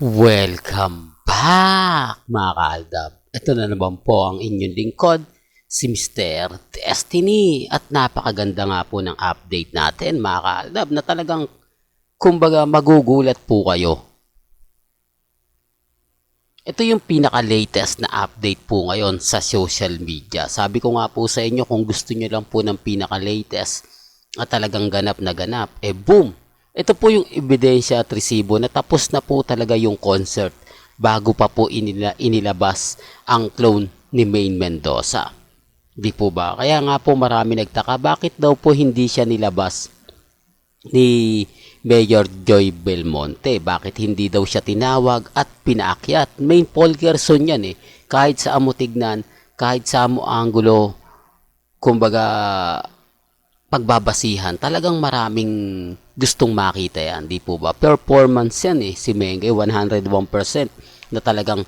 Welcome back mga kaaldab. Ito na naman po ang inyong lingkod, si Mr. Destiny. At napakaganda nga po ng update natin mga kaaldab na talagang kumbaga magugulat po kayo. Ito yung pinaka-latest na update po ngayon sa social media. Sabi ko nga po sa inyo kung gusto nyo lang po ng pinaka-latest at talagang ganap na ganap, boom! Ito po yung ebidensya at resibo na tapos na po talaga yung concert bago pa po inilabas ang clone ni Maine Mendoza. Di po ba? Kaya nga po marami nagtaka bakit daw po hindi siya nilabas ni Mayor Joy Belmonte. Bakit hindi daw siya tinawag at pinaakyat? Main Paul Gerson yan Kahit sa amo tignan, kahit sa amo angulo, kumbaga pagbabasihan, talagang maraming gustong makita yan, di po ba? Performance yan si Mengay, 101% na talagang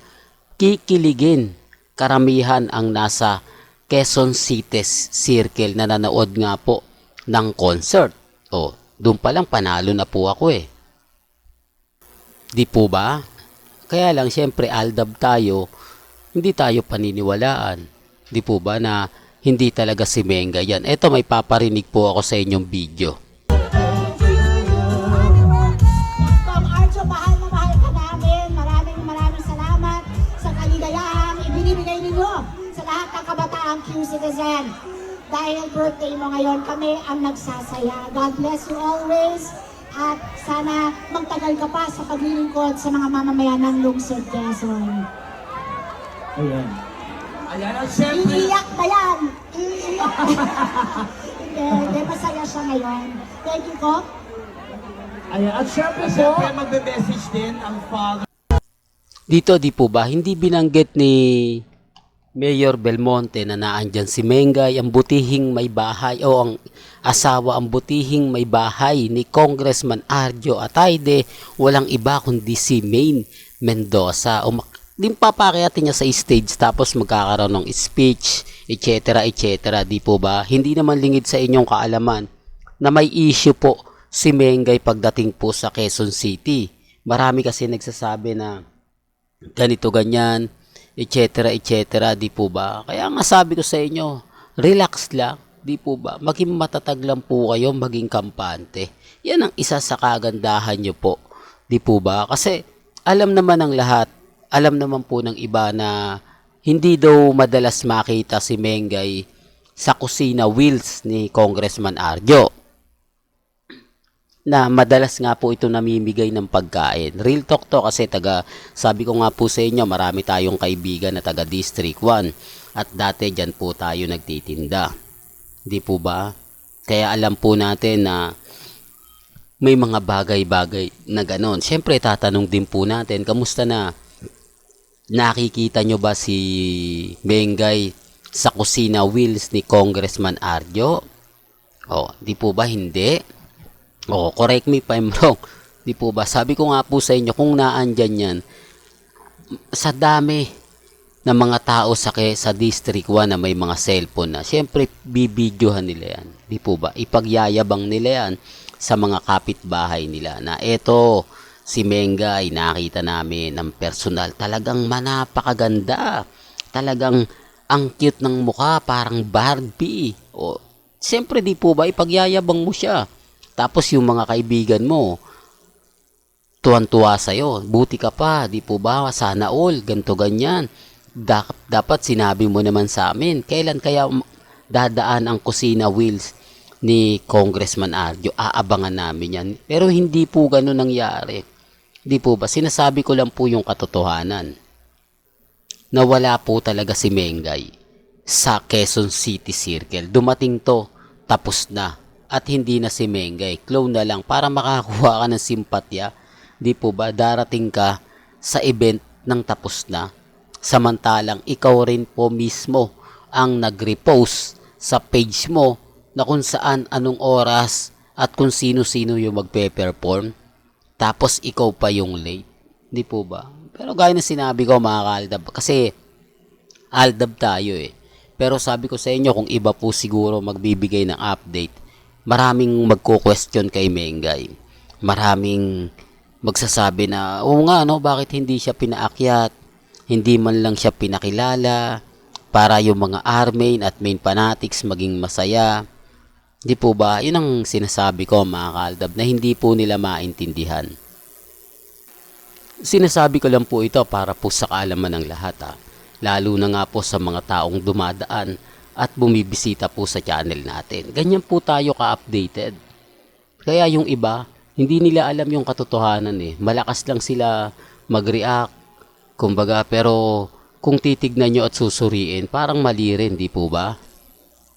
kikiligin. Karamihan ang nasa Quezon City Circle na nanood nga po ng concert. Doon pa lang panalo na po ako Di po ba? Kaya lang syempre aldab tayo, hindi tayo paniniwalaan. Di po ba na hindi talaga si Mengay yan. Eto may paparinig po ako sa inyong video. Citizen. Dahil birthday mo ngayon, kami ang nagsasaya. God bless you always. At sana magtagal ka pa sa paglilingkod sa mga mamamayan ng Lungsod Quezon. Ayan. Ayan, at syempre... Iiyak ba yan? Iiyak. Hindi, masaya siya ngayon. Thank you, Ko. Ayan, at syempre po, magbe-message din ang father. Dito, di po ba, hindi binanggit ni Mayor Belmonte na naandyan si Mengay, ang butihing may bahay o ang asawa ang butihing may bahay ni Congressman Arjo Atayde, walang iba kundi si Maine Mendoza. Din papakyatin niya sa stage tapos magkakaroon ng speech, etc. etc. Di po ba? Hindi naman lingid sa inyong kaalaman na may issue po si Mengay pagdating po sa Quezon City. Marami kasi nagsasabi na ganito ganyan, etc. etc. Di po ba? Kaya nga sabi ko sa inyo, relax lang, di po ba? Maging matatag lang po kayo, maging kampante. Yan ang isa sa kagandahan nyo po, di po ba? Kasi alam naman ng lahat, alam naman po ng iba na hindi daw madalas makita si Mengay sa kusina wheels ni Congressman Arjo. Na madalas nga po ito namimigay ng pagkain. Real talk to kasi sabi ko nga po sa inyo, marami tayong kaibigan na taga District 1 at dati dyan po tayo nagtitinda. Di po ba? Kaya alam po natin na may mga bagay-bagay na ganon. Siyempre tatanong din po natin, kamusta na? Nakikita nyo ba si Mengay sa kusina wheels ni Congressman Arjo? Di po ba hindi? Correct me if I'm wrong. Di po ba? Sabi ko nga po sa inyo, kung naandyan yan, sa dami ng mga tao sa District 1 na may mga cellphone na, syempre, bibidyohan nila yan. Di po ba? Ipagyayabang nila yan sa mga kapitbahay nila na eto, si Mengay, nakita namin ng personal. Talagang napakaganda. Talagang ang cute ng mukha, parang Barbie. Syempre, di po ba? Ipagyayabang mo siya. Tapos yung mga kaibigan mo, tuwan-tuwa sa'yo. Buti ka pa, di po ba? Sana all, ganto ganyan. Dapat sinabi mo naman sa amin. Kailan kaya dadaan ang kusina wheels ni Congressman Arjo? Aabangan namin yan. Pero hindi po ganun nangyari. Di po ba? Sinasabi ko lang po yung katotohanan. Na wala po talaga si Mengay sa Quezon City Circle. Dumating to, tapos na. At hindi na si Mengay, clone na lang para makakuha ka ng simpatya. Di po ba? Darating ka sa event ng tapos na. Samantalang ikaw rin po mismo ang nag-repost sa page mo na kung saan, anong oras at kung sino-sino yung magpe-perform. Tapos ikaw pa yung late. Di po ba? Pero gaya na sinabi ko mga kaaldab, kasi aldab tayo Pero sabi ko sa inyo, kung iba po siguro magbibigay ng update, maraming magko-question kay Mengay. Maraming magsasabi na, oo nga no, bakit hindi siya pinaakyat? Hindi man lang siya pinakilala para yung mga main at main fanatics maging masaya. Di po ba? Yun ang sinasabi ko mga kaaldab na hindi po nila maintindihan. Sinasabi ko lang po ito para po sa kaalaman ng lahat lalo na nga po sa mga taong dumadaan at bumibisita po sa channel natin. Ganyan po tayo ka-updated. Kaya yung iba, hindi nila alam yung katotohanan Malakas lang sila mag-react. Kumbaga, pero kung titignan nyo at susuriin, parang mali rin, di po ba?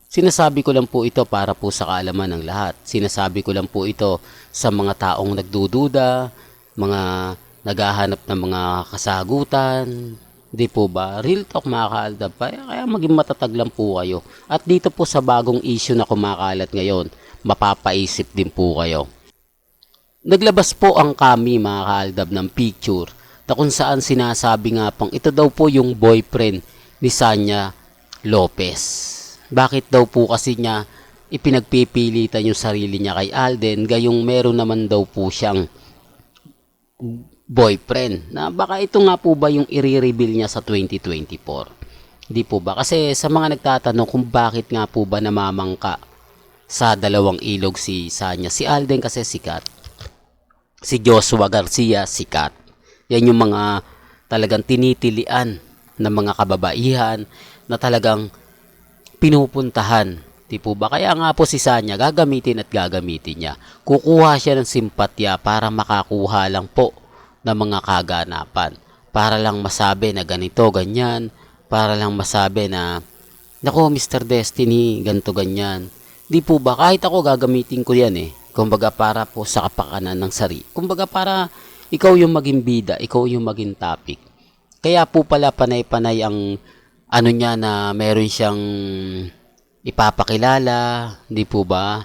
Sinasabi ko lang po ito para po sa kaalaman ng lahat. Sinasabi ko lang po ito sa mga taong nagdududa, mga naghahanap ng mga kasagutan. Di po ba? Real talk mga kaaldab. Kaya maging matatag lang po kayo. At dito po sa bagong issue na kumakalat ngayon, mapapaisip din po kayo. Naglabas po ang kami mga kaaldab ng picture na kung saan sinasabi nga pang ito daw po yung boyfriend ni Sanya Lopez. Bakit daw po kasi niya ipinagpipilitan yung sarili niya kay Alden gayong meron naman daw po siyang boyfriend na baka ito nga po ba yung i-reveal niya sa 2024. Di po ba? Kasi sa mga nagtatanong kung bakit nga po ba namamangka sa dalawang ilog si Sanya. Si Alden kasi sikat. Si Joshua Garcia sikat. Yan yung mga talagang tinitilian ng mga kababaihan na talagang pinupuntahan. Di po ba? Kaya nga po si Sanya gagamitin at gagamitin niya. Kukuha siya ng simpatya para makakuha lang po ng mga kaganapan. Para lang masabi na ganito, ganyan. Para lang masabi na, nako Mr. Destiny, ganito, ganyan. Di po ba? Kahit ako gagamitin ko yan Kumbaga para po sa kapakanan ng sarili. Kumbaga para ikaw yung maging bida, ikaw yung maging topic. Kaya po pala panay-panay ang ano niya na meron siyang ipapakilala, di po ba?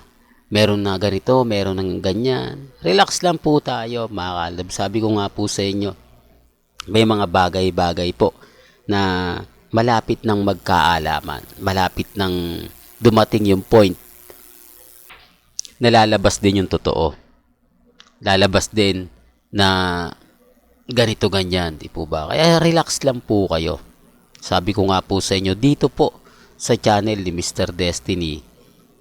Meron na ganito, meron ng ganyan. Relax lang po tayo, mga kalab. Sabi ko nga po sa inyo, may mga bagay-bagay po na malapit ng magkaalaman. Malapit ng dumating yung point na lalabas din yung totoo. Lalabas din na ganito ganyan, di po ba? Kaya relax lang po kayo. Sabi ko nga po sa inyo, dito po sa channel ni Mr. Destiny,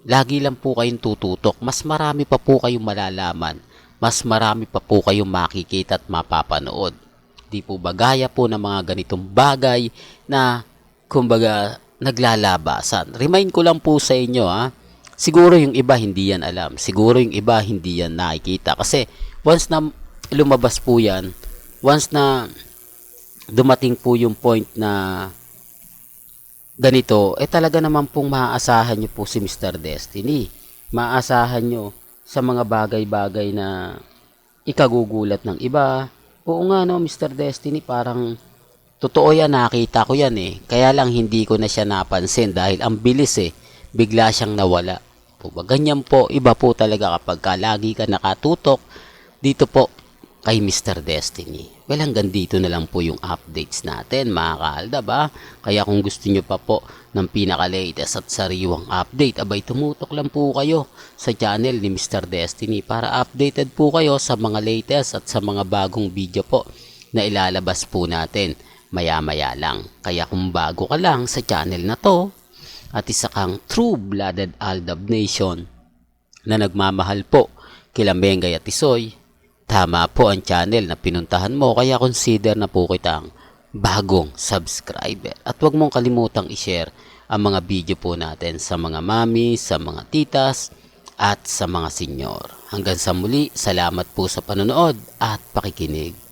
lagi lang po kayong tututok. Mas marami pa po kayong malalaman. Mas marami pa po kayong makikita at mapapanood. Di po ba? Gaya po ng mga ganitong bagay na kumbaga naglalabasan. Remind ko lang po sa inyo siguro yung iba hindi yan alam. Siguro yung iba hindi yan nakikita. Kasi once na lumabas po yan, once na dumating po yung point na ganito, talaga naman pong maaasahan nyo po si Mr. Destiny. Maaasahan nyo sa mga bagay-bagay na ikagugulat ng iba. Oo nga no, Mr. Destiny, parang totoo yan, nakita ko yan Kaya lang hindi ko na siya napansin dahil ang bilis bigla siyang nawala. Ganyan po, iba po talaga kapag lagi ka nakatutok dito po kay Mr. Destiny. Well, hanggang dito na lang po yung updates natin mga kaaldab Kaya kung gusto nyo pa po ng pinaka-latest at sariwang update, abay tumutok lang po kayo sa channel ni Mr. Destiny para updated po kayo sa mga latest at sa mga bagong video po na ilalabas po natin maya-maya lang. Kaya kung bago ka lang sa channel na to at isa kang true-blooded Aldab Nation na nagmamahal po kila Mengay at Tisoy, tama po ang channel na pinuntahan mo, kaya consider na po kitang bagong subscriber. At huwag mong kalimutang i-share ang mga video po natin sa mga mami, sa mga titas, at sa mga senyor. Hanggang sa muli, salamat po sa panonood at pakikinig.